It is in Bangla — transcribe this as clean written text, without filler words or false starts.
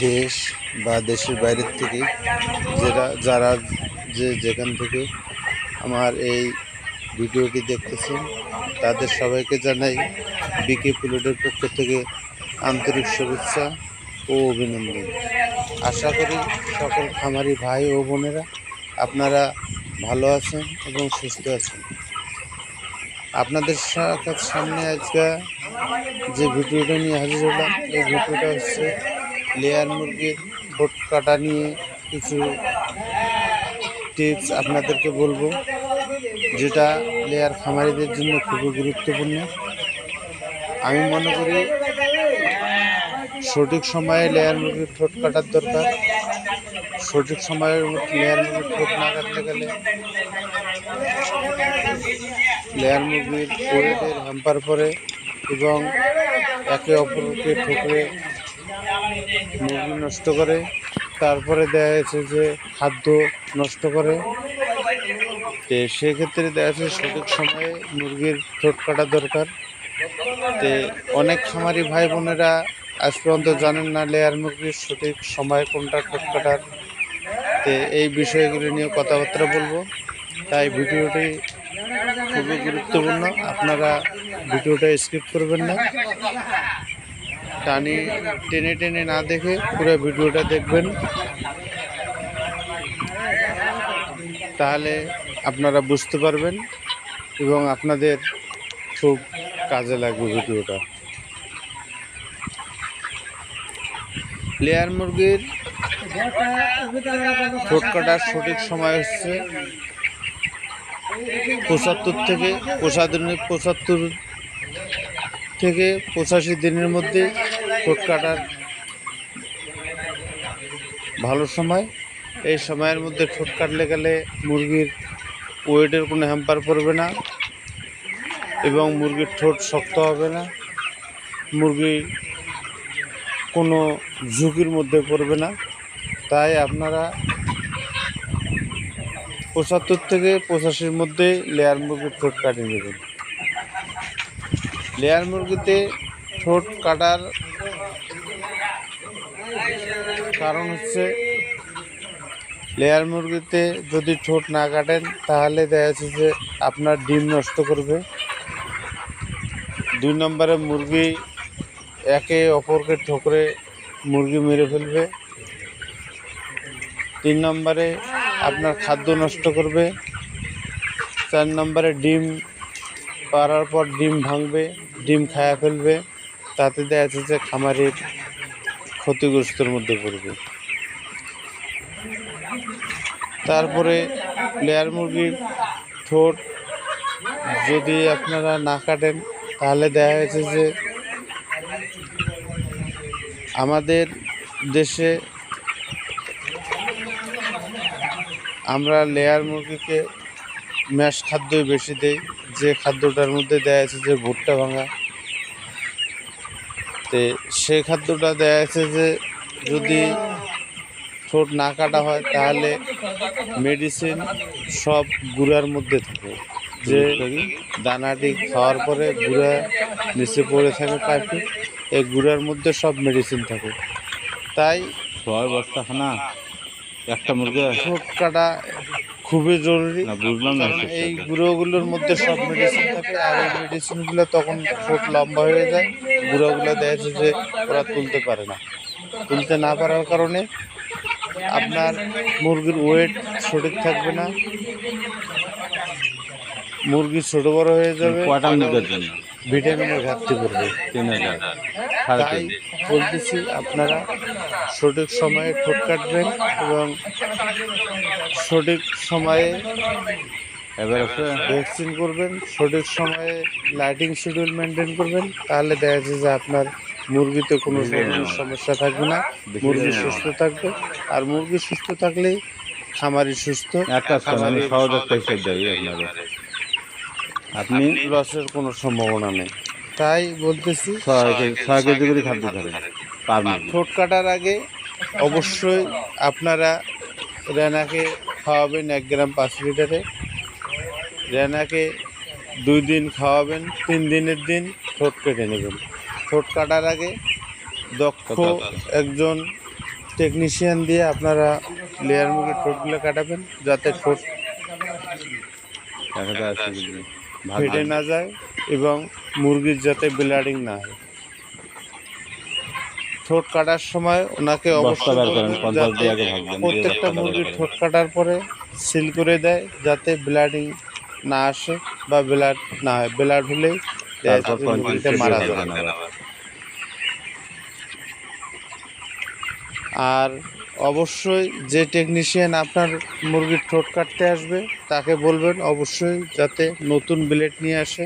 দেশ বা দেশের বাইরের থেকে যারা যেখান থেকে আমার এই ভিডিওটি দেখতেছেন তাদের সবাইকে জানাই বিকে প্লটের পক্ষ থেকে আন্তরিক শুভেচ্ছা ও অভিনন্দন। আশা করি সকল খামারি ভাই ও বোনেরা আপনারা ভালো আছেন এবং সুস্থ আছেন। আপনাদের সামনে আজকে যে ভিডিওটা নিয়ে হাজির হলাম, এই ভিডিওটা হচ্ছে লেয়ার মুরগির ঠোঁট কাটা নিয়ে কিছু টিপস আপনাদেরকে বলবো, যেটা লেয়ার খামারিদের জন্য খুবই গুরুত্বপূর্ণ। আমি মনে করি সঠিক সময়ে লেয়ার মুরগির ঠোঁট কাটার দরকার। সঠিক সময়ে লেয়ার মুরগির ঠোঁট না কাটতে গেলে লেয়ার মুরগির ওয়েটের হ্যাম্পার পরে এবং একে অপরকে ঠুকরে মুরগি নষ্ট করে। তারপরে দেখা যাচ্ছে যে খাদ্য নষ্ট করে। তো সেক্ষেত্রে দেখা যাচ্ছে সঠিক সময়ে মুরগির ঠোঁট কাটা দরকার। তো অনেক খামারি ভাই বোনেরা আজ পর্যন্ত জানেন না লেয়ার মুরগির সঠিক সময় কোনটা ঠোঁট কাটার। তো এই বিষয়গুলো নিয়ে কথাবার্তা বলবো, তাই ভিডিওটি খুবই গুরুত্বপূর্ণ। আপনারা ভিডিওটা স্কিপ করবেন না, টেনে টেনে না দেখে পুরো ভিডিওটা দেখবেন, তাহলে আপনারা বুঝতে পারবেন এবং আপনাদের খুব কাজে লাগবে ভিডিওটা। লেয়ার মুরগির ঠোঁট কাটার সঠিক সময় হচ্ছে 75 থেকে 85 দিনের মধ্যে ঠোঁট কাটার ভালো সময়। এই সময়ের মধ্যে ঠোঁট কাটলে গেলে মুরগির ওয়েটের কোনো হ্যাম্পার পড়বে না এবং মুরগির ঠোঁট শক্ত হবে না, মুরগি কোনো ঝুঁকির মধ্যে পড়বে না। তাই আপনারা 75 থেকে 85-র মধ্যে লেয়ার মুরগির ঠোঁট কাটিয়ে নেবেন। লেয়ার মুরগিতে ঠোঁট কাটার কারণ হচ্ছে, লেয়ার মুরগিতে যদি ঠোঁট না কাটেন তাহলে দেখা যাচ্ছে যে আপনার ডিম নষ্ট করবে। 2 নম্বরে মুরগি একে অপরকে ঠোকরে মুরগি মেরে ফেলবে। 3 নম্বরে আপনার খাদ্য নষ্ট করবে। 4 নম্বরে ডিম পাড়ার পর ডিম ভাঙবে, ডিম খায়া ফেলবে। তাতে দেখা যাচ্ছে যে খামারের ক্ষতিগ্রস্তর মধ্যে পড়বে। তারপরে লেয়ার মুরগির ঠোঁট যদি আপনারা না কাটেন তাহলে দেখা যাচ্ছে যে আমাদের দেশে আমরা লেয়ার মুরগিকে ম্যাশ খাদ্যই বেশি দেই, যে খাদ্যটার মধ্যে দেখা যাচ্ছে যে ভুট্টা ভাঙা। তো সেই খাদ্যটা দেখা যাচ্ছে যে যদি ঠোঁট না কাটা হয় তাহলে মেডিসিন সব গুঁড়ার মধ্যে থাকে, যে দানাটি খাওয়ার পরে গুঁড়া নিচে পড়ে থাকে পাইপে, এই গুঁড়ার মধ্যে সব মেডিসিন থাকে। তাই 6 বস্তা খানা একটা মুরগি ঠোঁট কাটা খুবই জরুরি। বুঝলাম না, এই গুঁড়োগুলোর মধ্যে সব মেডিসিন থাকে, আর এই মেডিসিনগুলো তখন ঠোঁট লম্বা হয়ে যায়। গুঁড়োগুলো দেখা যাচ্ছে যে ওরা তুলতে পারে না। তুলতে না পারার কারণে আপনার মুরগির ওয়েট সঠিক থাকবে না, মুরগি ছোট বড় হয়ে যাবে, ভিটামিনের ঘাটতি পড়বে। তাই বলতেছি আপনারা সঠিক সময়ে ঠোঁট কাটবেন এবং সঠিক সময়ে ভ্যাকসিন করবেন, সঠিক সময়ে লাইটিং শিডিউল মেনটেন করবেন। তাহলে দেখা যাচ্ছে যে আপনার মুরগিতে কোনো ধরনের সমস্যা থাকবে না, মুরগি সুস্থ থাকবে। আর মুরগি সুস্থ থাকলেই খামারি সুস্থ, আপনি লসের কোনো সম্ভাবনা নেই। তাই বলতেছি 6 কেজি করে খাদ্য ধরেন। ঠোঁট কাটার আগে অবশ্যই আপনারা রেনাকে খাওয়াবেন 1 গ্রাম 5 লিটারে। রেনাকে 2 দিন খাওয়াবেন, 3 দিনের দিন ঠোঁট কেটে নেবেন। ঠোঁট কাটার আগে দক্ষ একজন টেকনিশিয়ান দিয়ে আপনারা লেয়ার মুরগির ঠোঁটগুলো কাটাবেন, যাতে ঠোঁট 1080 ডিগ্রি ভাগ ফেটে না যায় এবং মুরগির যাতে ব্লাডিং না হয়। ঠোঁট কাটার সময় ওনাকে বস্তা অবশ্যই বের করেন, বলবেন 50 দিয়ে যাতে আগে ভাগবেন, দিয়ে প্রত্যেকটা বস্তাটা বের মুরগির করেন। ঠোঁট কাটার পরে সিল করে দেয়, যাতে ব্লাডিং না আসে বা ব্লাড না হয়। ব্লাড হলেই দেখা তারপর যাচ্ছে যে 35 মুরগিটা দিয়ে মারা ভাগবেন যাবে। আবার। আর অবশ্যই যে টেকনিশিয়ান আপনার মুরগির ঠোঁট কাটতে আসবে তাকে বলবেন অবশ্যই যাতে নতুন ব্লেড নিয়ে আসে।